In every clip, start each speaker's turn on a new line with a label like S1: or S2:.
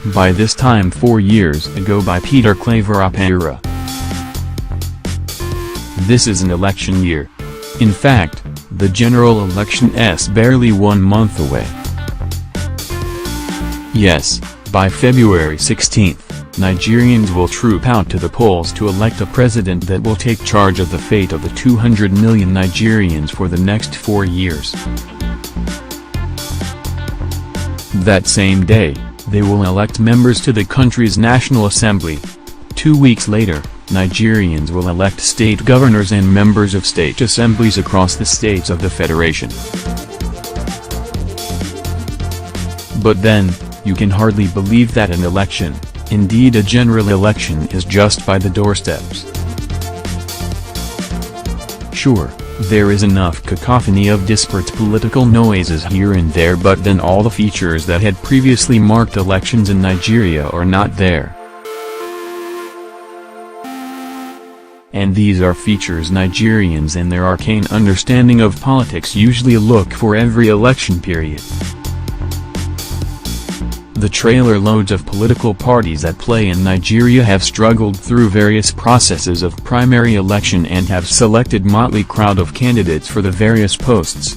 S1: By this time 4 years ago by Peter Claver Oparah. This is an election year. In fact, the general election is barely 1 month away. Yes, by February 16th, Nigerians will troop out to the polls to elect a president that will take charge of the fate of the 200 million Nigerians for the next 4 years. That same day, they will elect members to the country's National Assembly. 2 weeks later, Nigerians will elect state governors and members of state assemblies across the states of the Federation. But then, you can hardly believe that an election, indeed a general election, is just by the doorsteps. Sure, there is enough cacophony of disparate political noises here and there, but then all the features that had previously marked elections in Nigeria are not there. And these are features Nigerians and their arcane understanding of politics usually look for every election period. The trailer loads of political parties at play in Nigeria have struggled through various processes of primary election and have selected motley crowd of candidates for the various posts.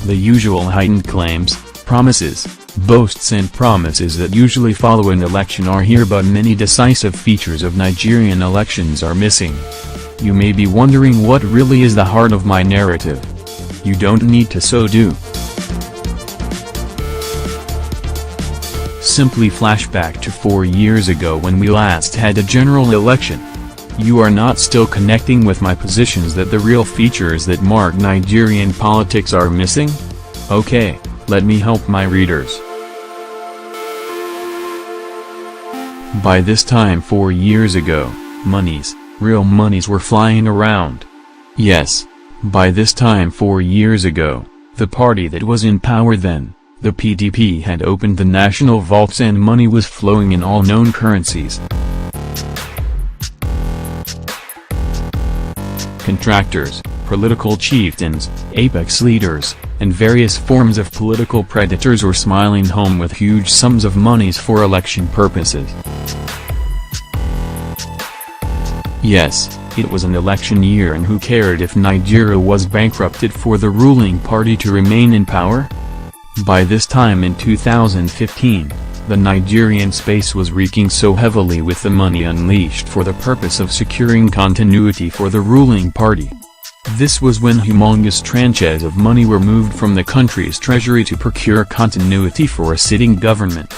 S1: The usual heightened claims, promises, boasts and promises that usually follow an election are here, but many decisive features of Nigerian elections are missing. You may be wondering what really is the heart of my narrative. You don't need to so do. Simply flashback to 4 years ago when we last had a general election. You are not still connecting with my positions that the real features that mark Nigerian politics are missing? Okay, let me help my readers. By this time 4 years ago, monies, real monies were flying around. Yes, by this time 4 years ago, the party that was in power then, the PDP, had opened the national vaults and money was flowing in all known currencies. Contractors, political chieftains, apex leaders, and various forms of political predators were smiling home with huge sums of monies for election purposes. Yes, it was an election year, and who cared if Nigeria was bankrupted for the ruling party to remain in power? By this time in 2015, the Nigerian space was reeking so heavily with the money unleashed for the purpose of securing continuity for the ruling party. This was when humongous tranches of money were moved from the country's treasury to procure continuity for a sitting government.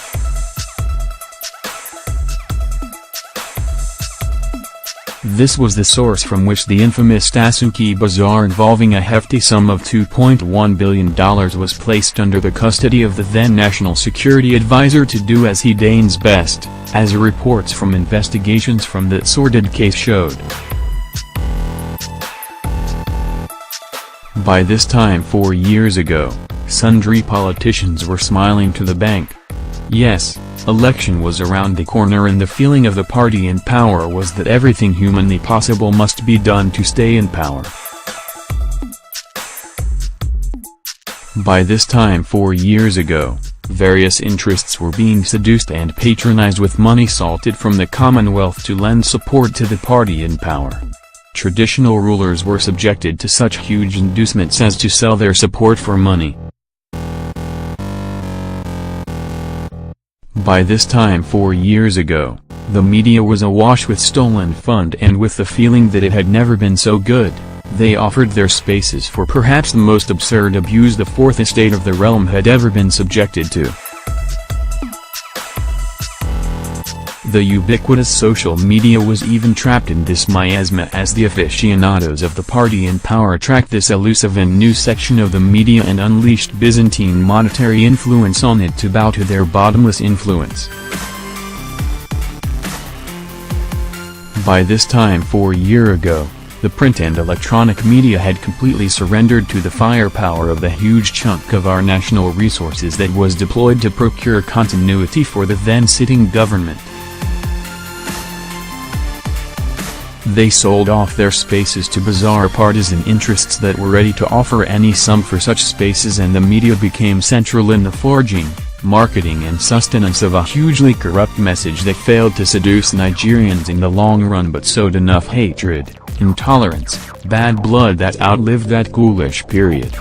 S1: This was the source from which the infamous Tasuki Bazaar involving a hefty sum of $2.1 billion was placed under the custody of the then National Security Advisor to do as he deigns best, as reports from investigations from that sordid case showed. By this time 4 years ago, sundry politicians were smiling to the bank. Yes, election was around the corner, and the feeling of the party in power was that everything humanly possible must be done to stay in power. By this time 4 years ago, various interests were being seduced and patronized with money salted from the Commonwealth to lend support to the party in power. Traditional rulers were subjected to such huge inducements as to sell their support for money. By this time 4 years ago, the media was awash with stolen fund, and with the feeling that it had never been so good, they offered their spaces for perhaps the most absurd abuse the fourth estate of the realm had ever been subjected to. The ubiquitous social media was even trapped in this miasma as the aficionados of the party in power tracked this elusive and new section of the media and unleashed Byzantine monetary influence on it to bow to their bottomless influence. By this time 4 years ago, the print and electronic media had completely surrendered to the firepower of the huge chunk of our national resources that was deployed to procure continuity for the then sitting government. They sold off their spaces to bizarre partisan interests that were ready to offer any sum for such spaces, and the media became central in the forging, marketing and sustenance of a hugely corrupt message that failed to seduce Nigerians in the long run but sowed enough hatred, intolerance, bad blood that outlived that ghoulish period.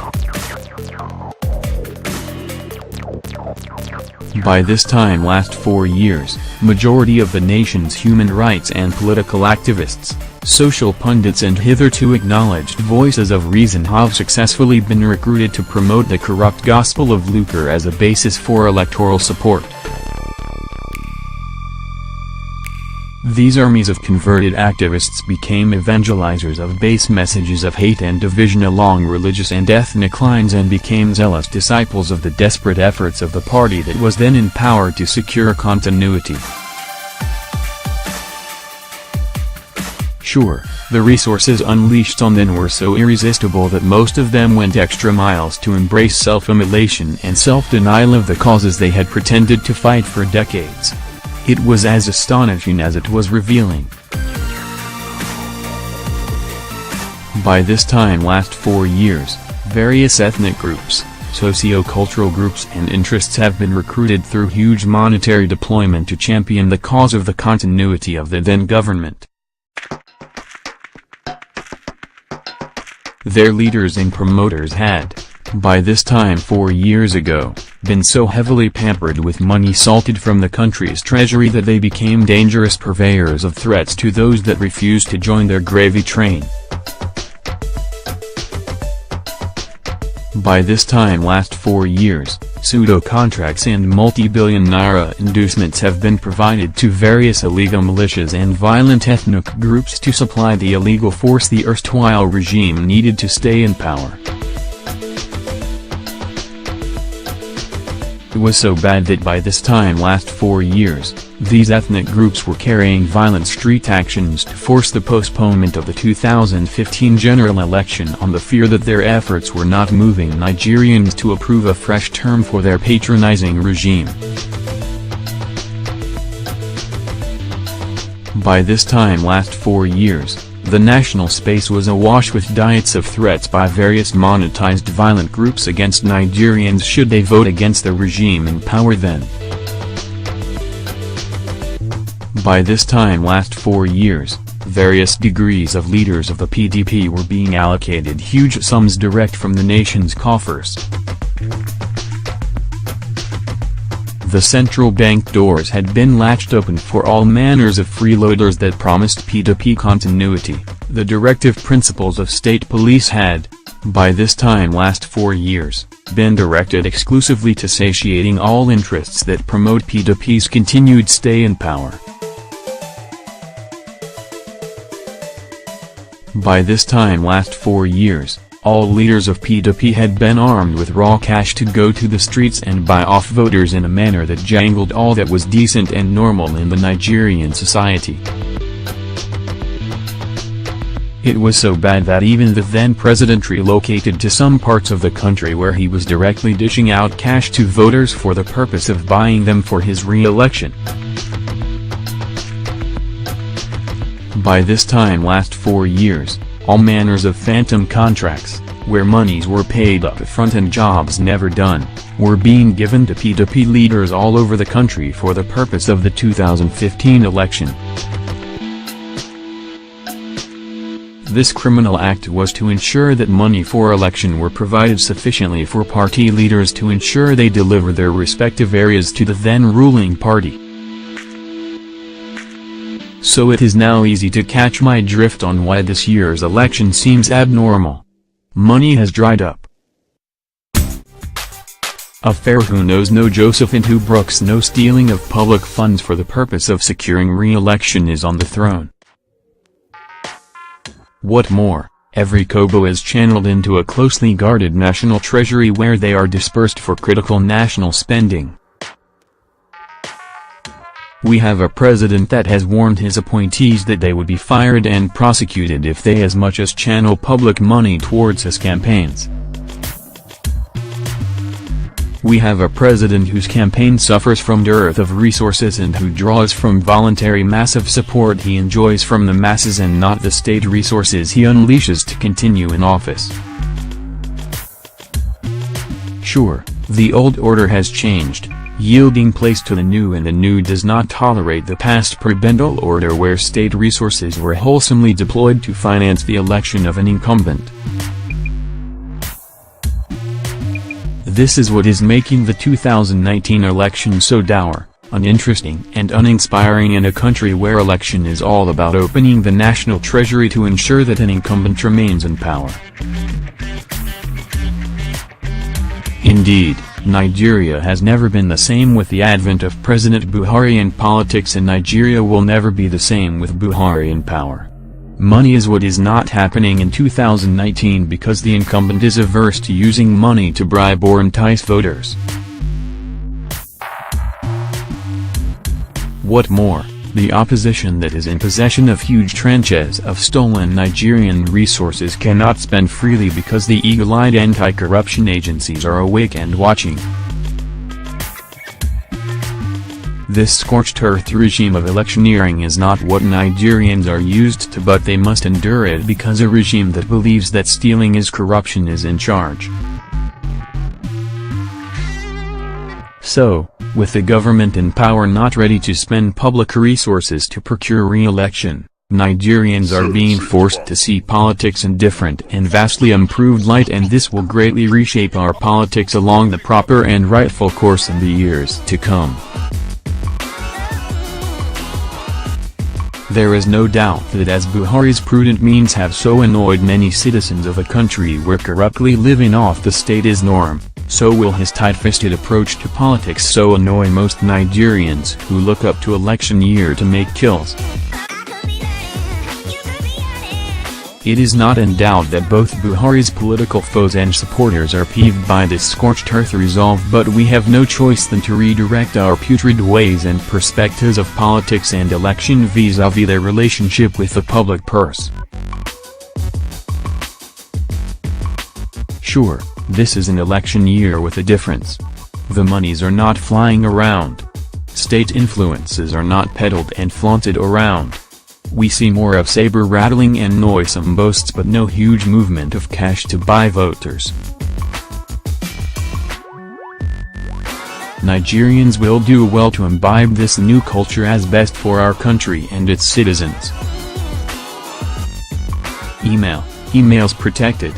S1: By this time last 4 years, majority of the nation's human rights and political activists, social pundits and hitherto acknowledged voices of reason have successfully been recruited to promote the corrupt gospel of lucre as a basis for electoral support. These armies of converted activists became evangelizers of base messages of hate and division along religious and ethnic lines, and became zealous disciples of the desperate efforts of the party that was then in power to secure continuity. Sure, the resources unleashed on them were so irresistible that most of them went extra miles to embrace self-immolation and self-denial of the causes they had pretended to fight for decades. It was as astonishing as it was revealing. By this time last 4 years, various ethnic groups, socio-cultural groups and interests have been recruited through huge monetary deployment to champion the cause of the continuity of the then government. Their leaders and promoters had, by this time 4 years ago, been so heavily pampered with money salted from the country's treasury that they became dangerous purveyors of threats to those that refused to join their gravy train. By this time last 4 years, pseudo-contracts and multi-billion naira inducements have been provided to various illegal militias and violent ethnic groups to supply the illegal force the erstwhile regime needed to stay in power. It was so bad that by this time last 4 years, these ethnic groups were carrying violent street actions to force the postponement of the 2015 general election on the fear that their efforts were not moving Nigerians to approve a fresh term for their patronizing regime. By this time last 4 years, the national space was awash with diets of threats by various monetized violent groups against Nigerians should they vote against the regime in power then. By this time last 4 years, various degrees of leaders of the PDP were being allocated huge sums direct from the nation's coffers. The central bank doors had been latched open for all manners of freeloaders that promised PDP continuity. The directive principles of state police had, by this time last 4 years, been directed exclusively to satiating all interests that promote PDP's continued stay in power. By this time last 4 years, all leaders of PDP had been armed with raw cash to go to the streets and buy off voters in a manner that jangled all that was decent and normal in the Nigerian society. It was so bad that even the then president relocated to some parts of the country where he was directly dishing out cash to voters for the purpose of buying them for his re-election. By this time last 4 years, all manners of phantom contracts, where monies were paid up front and jobs never done, were being given to PDP leaders all over the country for the purpose of the 2015 election. This criminal act was to ensure that money for election were provided sufficiently for party leaders to ensure they deliver their respective areas to the then ruling party. So it is now easy to catch my drift on why this year's election seems abnormal. Money has dried up. A Pharaoh who knows no Joseph and who brooks no stealing of public funds for the purpose of securing re-election is on the throne. What more, every kobo is channeled into a closely guarded national treasury where they are dispersed for critical national spending. We have a president that has warned his appointees that they would be fired and prosecuted if they as much as channel public money towards his campaigns. We have a president whose campaign suffers from dearth of resources and who draws from voluntary massive support he enjoys from the masses and not the state resources he unleashes to continue in office. Sure, the old order has changed, yielding place to the new, and the new does not tolerate the past prebendal order where state resources were wholesomely deployed to finance the election of an incumbent. This is what is making the 2019 election so dour, uninteresting and uninspiring in a country where election is all about opening the national treasury to ensure that an incumbent remains in power. Indeed, Nigeria has never been the same with the advent of President Buhari, and politics in Nigeria will never be the same with Buhari in power. Money is what is not happening in 2019 because the incumbent is averse to using money to bribe or entice voters. What more, the opposition that is in possession of huge tranches of stolen Nigerian resources cannot spend freely because the eagle-eyed anti-corruption agencies are awake and watching. This scorched earth regime of electioneering is not what Nigerians are used to, but they must endure it because a regime that believes that stealing is corruption is in charge. So, with the government in power not ready to spend public resources to procure re-election, Nigerians are being forced to see politics in different and vastly improved light, and this will greatly reshape our politics along the proper and rightful course in the years to come. There is no doubt that as Buhari's prudent means have so annoyed many citizens of a country where corruptly living off the state is norm, so will his tight-fisted approach to politics so annoy most Nigerians who look up to election year to make kills. It is not in doubt that both Buhari's political foes and supporters are peeved by this scorched earth resolve, but we have no choice than to redirect our putrid ways and perspectives of politics and election vis-à-vis their relationship with the public purse. Sure, this is an election year with a difference. The monies are not flying around. State influences are not peddled and flaunted around. We see more of saber-rattling and noisome boasts but no huge movement of cash to buy voters. Nigerians will do well to imbibe this new culture as best for our country and its citizens. Emails protected.